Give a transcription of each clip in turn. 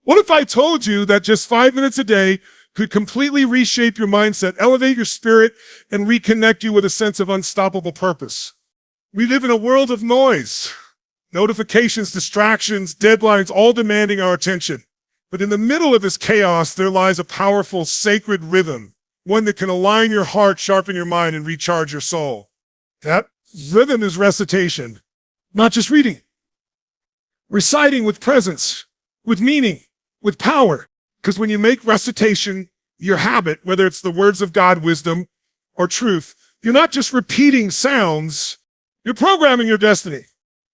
What if I told you that just 5 minutes a day could completely reshape your mindset, elevate your spirit, and reconnect you with a sense of unstoppable purpose? We live in a world of noise, notifications, distractions, deadlines, all demanding our attention. But in the middle of this chaos, there lies a powerful, sacred rhythm, one that can align your heart, sharpen your mind, and recharge your soul. That rhythm is recitation, not just reading. Reciting with presence, with meaning, with power. Because when you make recitation your habit, whether it's the words of God, wisdom, or truth, you're not just repeating sounds, you're programming your destiny.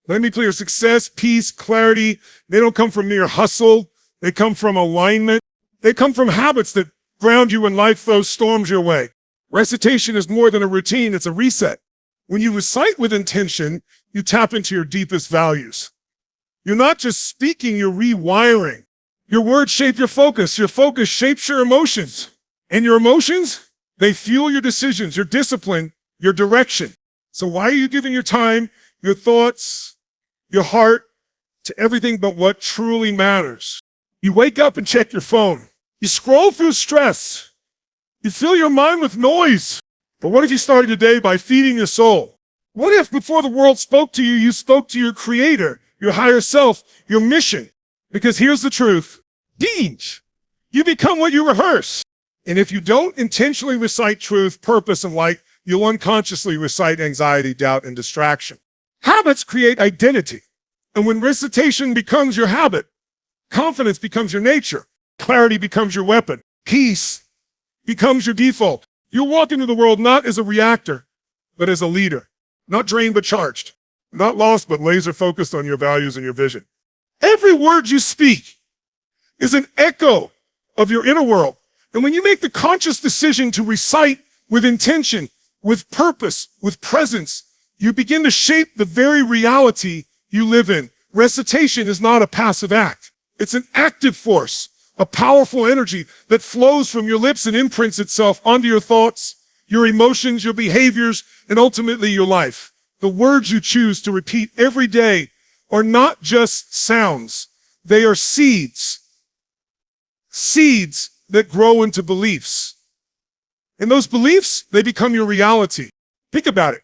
Let me be clear, success, peace, clarity, they don't come from mere hustle. They come from alignment. They come from habits that ground you when life throws storms your way. Recitation is more than a routine, it's a reset. When you recite with intention, you tap into your deepest values. You're not just speaking, you're rewiring. Your words shape your focus shapes your emotions. And your emotions, they fuel your decisions, your discipline, your direction. So why are you giving your time, your thoughts, your heart to everything but what truly matters? You wake up and check your phone. You scroll through stress. You fill your mind with noise. But what if you started your day by feeding your soul? What if before the world spoke to you, you spoke to your creator, your higher self, your mission? Because here's the truth. Deans, you become what you rehearse. And if you don't intentionally recite truth, purpose, and light, you'll unconsciously recite anxiety, doubt, and distraction. Habits create identity. And when recitation becomes your habit, confidence becomes your nature. Clarity becomes your weapon. Peace becomes your default. You'll walk into the world not as a reactor, but as a leader. Not drained, but charged. Not lost, but laser focused on your values and your vision. Every word you speak is an echo of your inner world. And when you make the conscious decision to recite with intention, with purpose, with presence, you begin to shape the very reality you live in. Recitation is not a passive act. It's an active force, a powerful energy that flows from your lips and imprints itself onto your thoughts, your emotions, your behaviors, and ultimately your life. The words you choose to repeat every day are not just sounds. They are seeds. Seeds that grow into beliefs. And those beliefs, they become your reality. Think about it.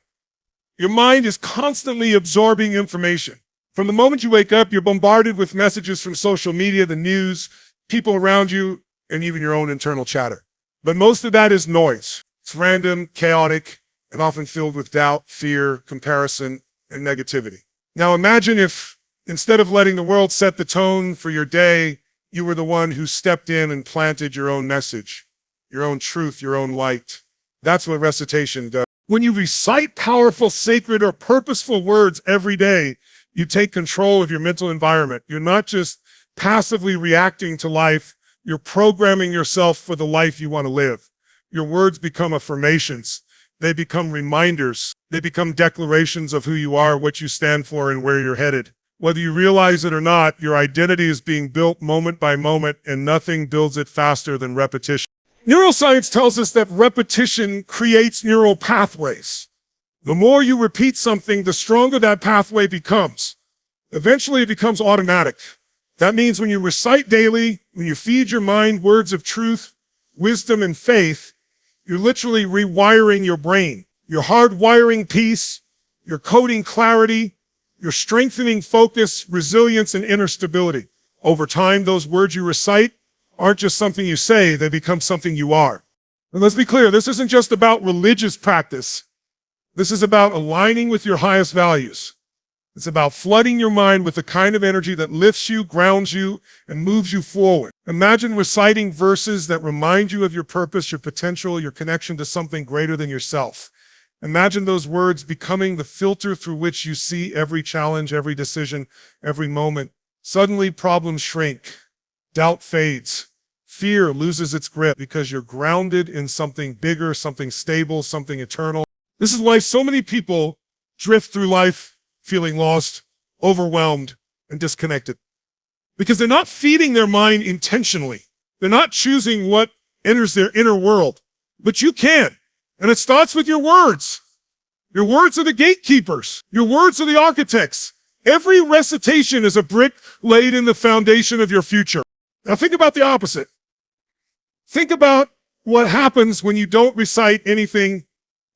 Your mind is constantly absorbing information. From the moment you wake up, you're bombarded with messages from social media, the news, people around you, and even your own internal chatter. But most of that is noise. It's random, chaotic, and often filled with doubt, fear, comparison, and negativity. Now imagine if, instead of letting the world set the tone for your day, you were the one who stepped in and planted your own message, your own truth, your own light. That's what recitation does. When you recite powerful, sacred, or purposeful words every day, you take control of your mental environment. You're not just passively reacting to life, you're programming yourself for the life you want to live. Your words become affirmations. They become reminders. They become declarations of who you are, what you stand for, and where you're headed. Whether you realize it or not, your identity is being built moment by moment, and nothing builds it faster than repetition. Neuroscience tells us that repetition creates neural pathways. The more you repeat something, the stronger that pathway becomes. Eventually, it becomes automatic. That means when you recite daily, when you feed your mind words of truth, wisdom, and faith, you're literally rewiring your brain. You're hardwiring peace, you're coding clarity, you're strengthening focus, resilience, and inner stability. Over time, those words you recite aren't just something you say, they become something you are. And let's be clear, this isn't just about religious practice. This is about aligning with your highest values. It's about flooding your mind with the kind of energy that lifts you, grounds you, and moves you forward. Imagine reciting verses that remind you of your purpose, your potential, your connection to something greater than yourself. Imagine those words becoming the filter through which you see every challenge, every decision, every moment. Suddenly, problems shrink. Doubt fades. Fear loses its grip because you're grounded in something bigger, something stable, something eternal. This is why so many people drift through life feeling lost, overwhelmed, and disconnected. Because they're not feeding their mind intentionally. They're not choosing what enters their inner world. But you can. And it starts with your words. Your words are the gatekeepers. Your words are the architects. Every recitation is a brick laid in the foundation of your future. Now think about the opposite. Think about what happens when you don't recite anything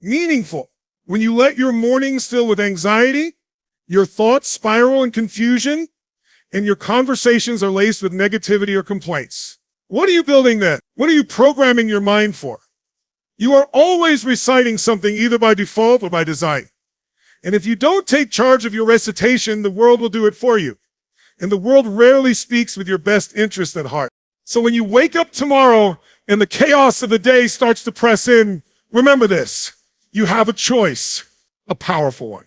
meaningful. When you let your mornings fill with anxiety, your thoughts spiral in confusion, and your conversations are laced with negativity or complaints. What are you building then? What are you programming your mind for? You are always reciting something either by default or by design. And if you don't take charge of your recitation, the world will do it for you. And the world rarely speaks with your best interest at heart. So when you wake up tomorrow and the chaos of the day starts to press in, remember this. You have a choice, a powerful one.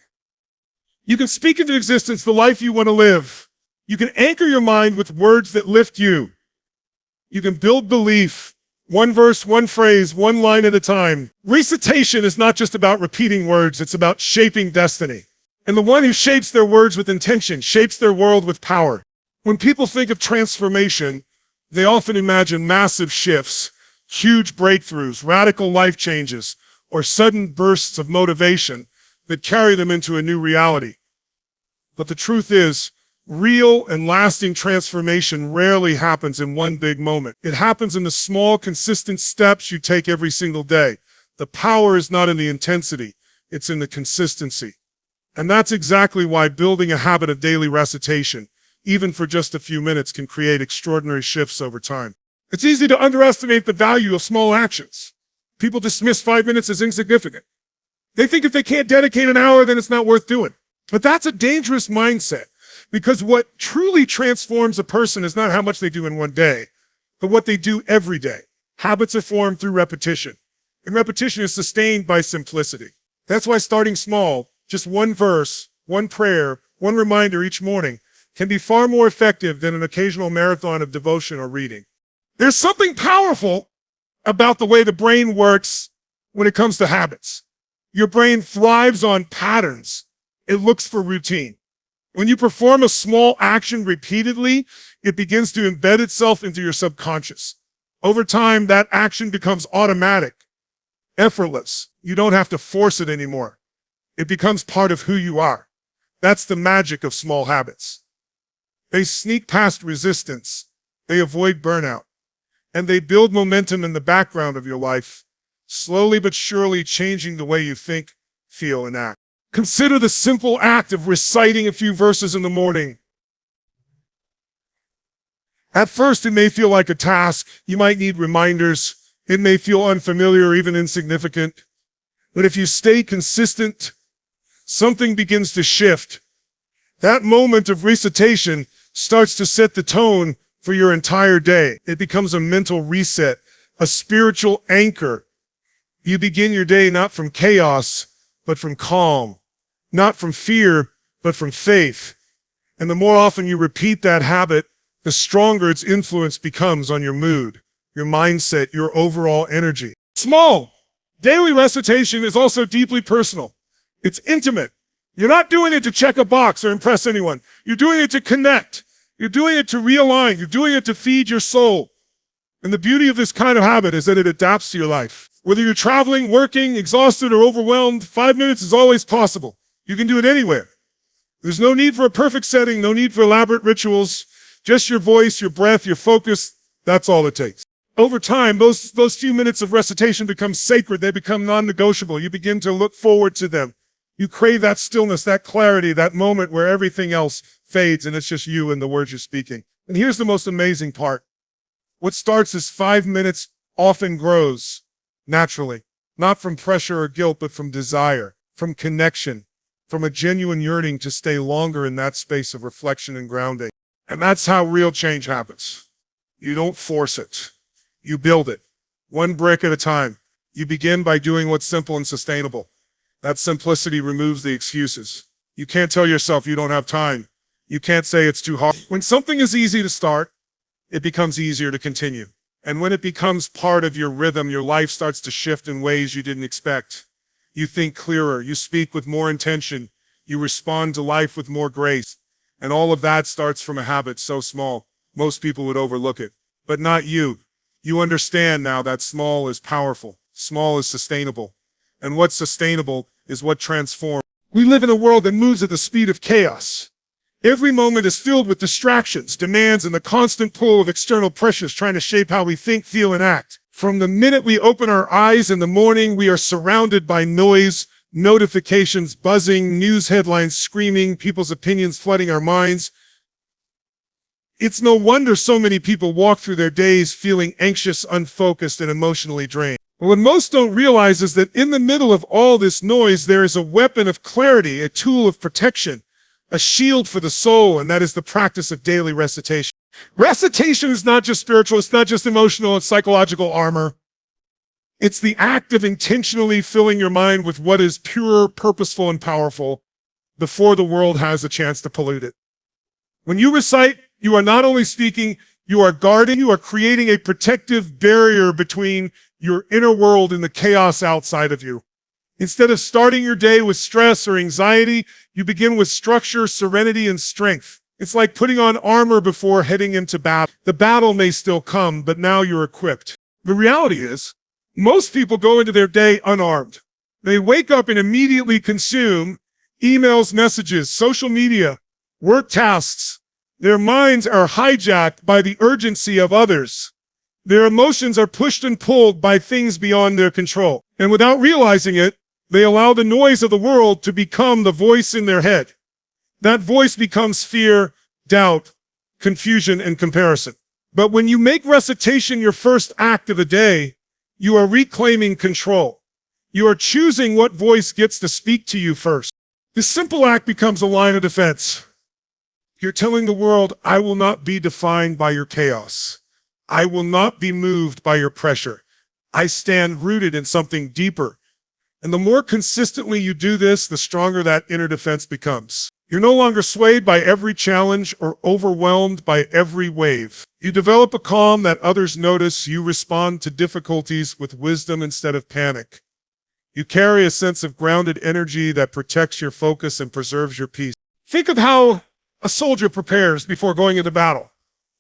You can speak into existence the life you want to live. You can anchor your mind with words that lift you. You can build belief, one verse, one phrase, one line at a time. Recitation is not just about repeating words, it's about shaping destiny. And the one who shapes their words with intention shapes their world with power. When people think of transformation, they often imagine massive shifts, huge breakthroughs, radical life changes, or sudden bursts of motivation that carry them into a new reality. But the truth is, real and lasting transformation rarely happens in one big moment. It happens in the small, consistent steps you take every single day. The power is not in the intensity, it's in the consistency. And that's exactly why building a habit of daily recitation, even for just a few minutes, can create extraordinary shifts over time. It's easy to underestimate the value of small actions. People dismiss 5 minutes as insignificant. They think if they can't dedicate an hour, then it's not worth doing. But that's a dangerous mindset, because what truly transforms a person is not how much they do in one day, but what they do every day. Habits are formed through repetition, and repetition is sustained by simplicity. That's why starting small, just one verse, one prayer, one reminder each morning, can be far more effective than an occasional marathon of devotion or reading. There's something powerful about the way the brain works when it comes to habits. Your brain thrives on patterns. It looks for routine. When you perform a small action repeatedly, it begins to embed itself into your subconscious. Over time, that action becomes automatic, effortless. You don't have to force it anymore. It becomes part of who you are. That's the magic of small habits. They sneak past resistance. They avoid burnout. And they build momentum in the background of your life, slowly but surely changing the way you think, feel, and act. Consider the simple act of reciting a few verses in the morning. At first, it may feel like a task. You might need reminders. It may feel unfamiliar or even insignificant. But if you stay consistent, something begins to shift. That moment of recitation starts to set the tone for your entire day. It becomes a mental reset, a spiritual anchor. You begin your day not from chaos, but from calm. Not from fear, but from faith. And the more often you repeat that habit, the stronger its influence becomes on your mood, your mindset, your overall energy. Small. Daily recitation is also deeply personal. It's intimate. You're not doing it to check a box or impress anyone. You're doing it to connect. You're doing it to realign. You're doing it to feed your soul. And the beauty of this kind of habit is that it adapts to your life. Whether you're traveling, working, exhausted, or overwhelmed, 5 minutes is always possible. You can do it anywhere. There's no need for a perfect setting, no need for elaborate rituals. Just your voice, your breath, your focus. That's all it takes. Over time, those few minutes of recitation become sacred. They become non-negotiable. You begin to look forward to them. You crave that stillness, that clarity, that moment where everything else fades and it's just you and the words you're speaking. And here's the most amazing part. What starts as 5 minutes often grows naturally, not from pressure or guilt, but from desire, from connection, from a genuine yearning to stay longer in that space of reflection and grounding. And that's how real change happens. You don't force it. You build it, one brick at a time. You begin by doing what's simple and sustainable. That simplicity removes the excuses. You can't tell yourself you don't have time. You can't say it's too hard. When something is easy to start, it becomes easier to continue. And when it becomes part of your rhythm, your life starts to shift in ways you didn't expect. You think clearer, you speak with more intention, you respond to life with more grace. And all of that starts from a habit so small, most people would overlook it. But not you. You understand now that small is powerful, small is sustainable. And what's sustainable is what transforms. We live in a world that moves at the speed of chaos. Every moment is filled with distractions, demands, and the constant pull of external pressures trying to shape how we think, feel, and act. From the minute we open our eyes in the morning, we are surrounded by noise, notifications buzzing, news headlines screaming, people's opinions flooding our minds. It's no wonder so many people walk through their days feeling anxious, unfocused, and emotionally drained. But what most don't realize is that in the middle of all this noise, there is a weapon of clarity, a tool of protection, a shield for the soul, and that is the practice of daily recitation. Recitation is not just spiritual, it's not just emotional, it's psychological armor. It's the act of intentionally filling your mind with what is pure, purposeful, and powerful before the world has a chance to pollute it. When you recite, you are not only speaking, you are guarding, you are creating a protective barrier between your inner world and the chaos outside of you. Instead of starting your day with stress or anxiety, you begin with structure, serenity, and strength. It's like putting on armor before heading into battle. The battle may still come, but now you're equipped. The reality is, most people go into their day unarmed. They wake up and immediately consume emails, messages, social media, work tasks. Their minds are hijacked by the urgency of others. Their emotions are pushed and pulled by things beyond their control. And without realizing it, they allow the noise of the world to become the voice in their head. That voice becomes fear, doubt, confusion, and comparison. But when you make recitation your first act of the day, you are reclaiming control. You are choosing what voice gets to speak to you first. This simple act becomes a line of defense. You're telling the world, I will not be defined by your chaos. I will not be moved by your pressure. I stand rooted in something deeper. And the more consistently you do this, the stronger that inner defense becomes. You're no longer swayed by every challenge or overwhelmed by every wave. You develop a calm that others notice. You respond to difficulties with wisdom instead of panic. You carry a sense of grounded energy that protects your focus and preserves your peace. Think of how a soldier prepares before going into battle.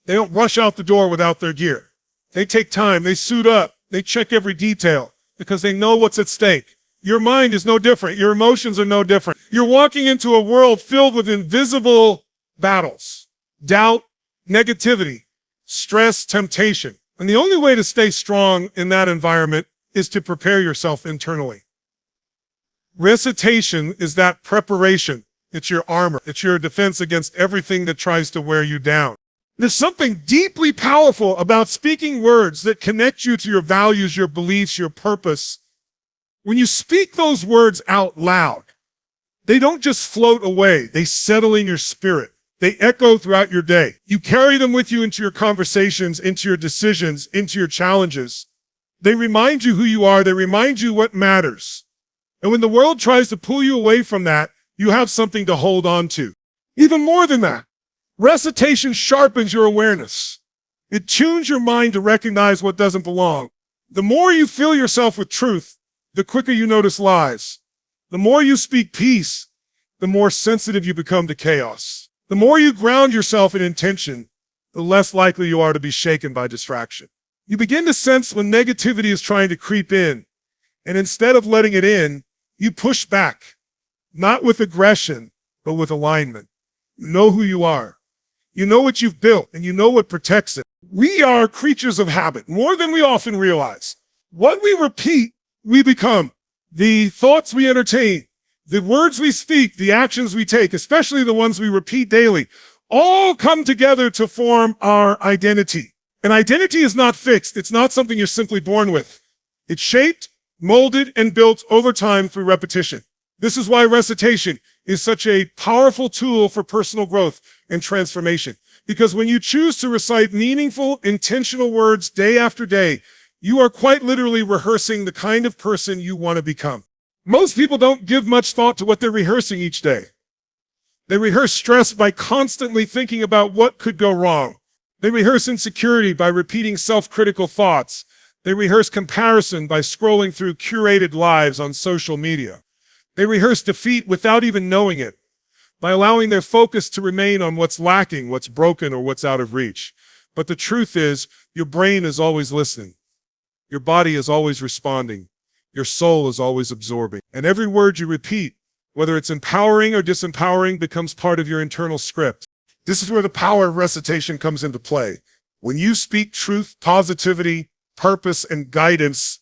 They don't rush out the door without their gear. They take time, they suit up, they check every detail because they know what's at stake. Your mind is no different. Your emotions are no different. You're walking into a world filled with invisible battles, doubt, negativity, stress, temptation. And the only way to stay strong in that environment is to prepare yourself internally. Recitation is that preparation. It's your armor. It's your defense against everything that tries to wear you down. There's something deeply powerful about speaking words that connect you to your values, your beliefs, your purpose. When you speak those words out loud, they don't just float away. They settle in your spirit. They echo throughout your day. You carry them with you into your conversations, into your decisions, into your challenges. They remind you who you are. They remind you what matters. And when the world tries to pull you away from that, you have something to hold on to. Even more than that, recitation sharpens your awareness. It tunes your mind to recognize what doesn't belong. The more you fill yourself with truth, the quicker you notice lies. The more you speak peace, the more sensitive you become to chaos. The more you ground yourself in intention, the less likely you are to be shaken by distraction. You begin to sense when negativity is trying to creep in, and instead of letting it in, you push back, not with aggression, but with alignment. You know who you are. You know what you've built, and you know what protects it. We are creatures of habit, more than we often realize. What we repeat, we become. The thoughts we entertain, the words we speak, the actions we take, especially the ones we repeat daily, all come together to form our identity. And identity is not fixed. It's not something you're simply born with. It's shaped, molded, and built over time through repetition. This is why recitation is such a powerful tool for personal growth and transformation. Because when you choose to recite meaningful, intentional words day after day, you are quite literally rehearsing the kind of person you want to become. Most people don't give much thought to what they're rehearsing each day. They rehearse stress by constantly thinking about what could go wrong. They rehearse insecurity by repeating self-critical thoughts. They rehearse comparison by scrolling through curated lives on social media. They rehearse defeat without even knowing it, by allowing their focus to remain on what's lacking, what's broken, or what's out of reach. But the truth is, your brain is always listening. Your body is always responding. Your soul is always absorbing. And every word you repeat, whether it's empowering or disempowering, becomes part of your internal script. This is where the power of recitation comes into play. When you speak truth, positivity, purpose, and guidance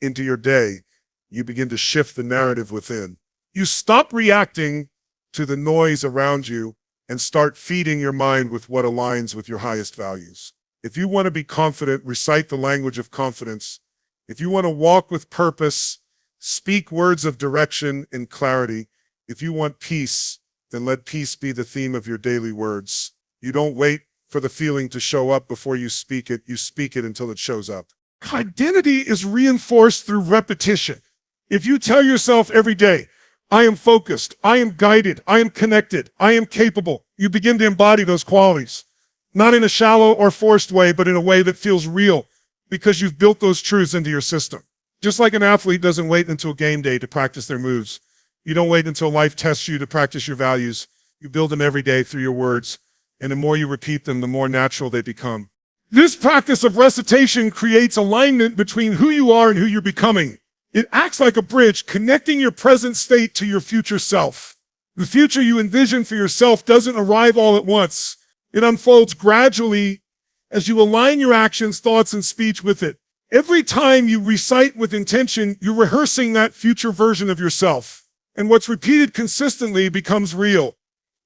into your day, you begin to shift the narrative within. You stop reacting to the noise around you and start feeding your mind with what aligns with your highest values. If you want to be confident, recite the language of confidence. If you want to walk with purpose, speak words of direction and clarity. If you want peace, then let peace be the theme of your daily words. You don't wait for the feeling to show up before you speak it until it shows up. Identity is reinforced through repetition. If you tell yourself every day, I am focused, I am guided, I am connected, I am capable, you begin to embody those qualities. Not in a shallow or forced way, but in a way that feels real, because you've built those truths into your system. Just like an athlete doesn't wait until game day to practice their moves. You don't wait until life tests you to practice your values. You build them every day through your words. And the more you repeat them, the more natural they become. This practice of recitation creates alignment between who you are and who you're becoming. It acts like a bridge connecting your present state to your future self. The future you envision for yourself doesn't arrive all at once. It unfolds gradually as you align your actions, thoughts, and speech with it. Every time you recite with intention, you're rehearsing that future version of yourself. And what's repeated consistently becomes real.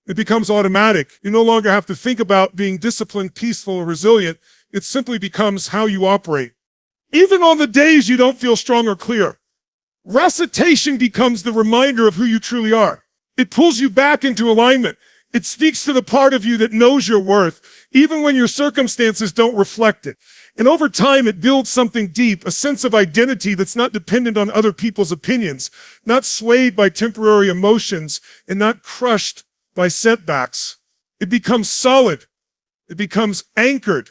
It becomes automatic. You no longer have to think about being disciplined, peaceful, or resilient. It simply becomes how you operate. Even on the days you don't feel strong or clear, recitation becomes the reminder of who you truly are. It pulls you back into alignment. It speaks to the part of you that knows your worth, even when your circumstances don't reflect it. And over time, it builds something deep, a sense of identity that's not dependent on other people's opinions, not swayed by temporary emotions, and not crushed by setbacks. It becomes solid. It becomes anchored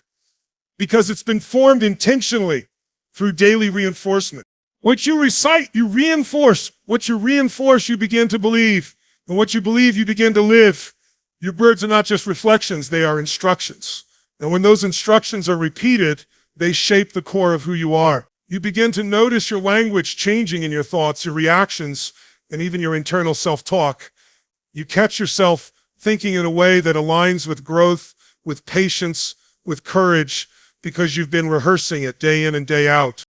because it's been formed intentionally through daily reinforcement. What you recite, you reinforce. What you reinforce, you begin to believe. And what you believe, you begin to live. Your words are not just reflections, they are instructions. And when those instructions are repeated, they shape the core of who you are. You begin to notice your language changing in your thoughts, your reactions, and even your internal self-talk. You catch yourself thinking in a way that aligns with growth, with patience, with courage, because you've been rehearsing it day in and day out.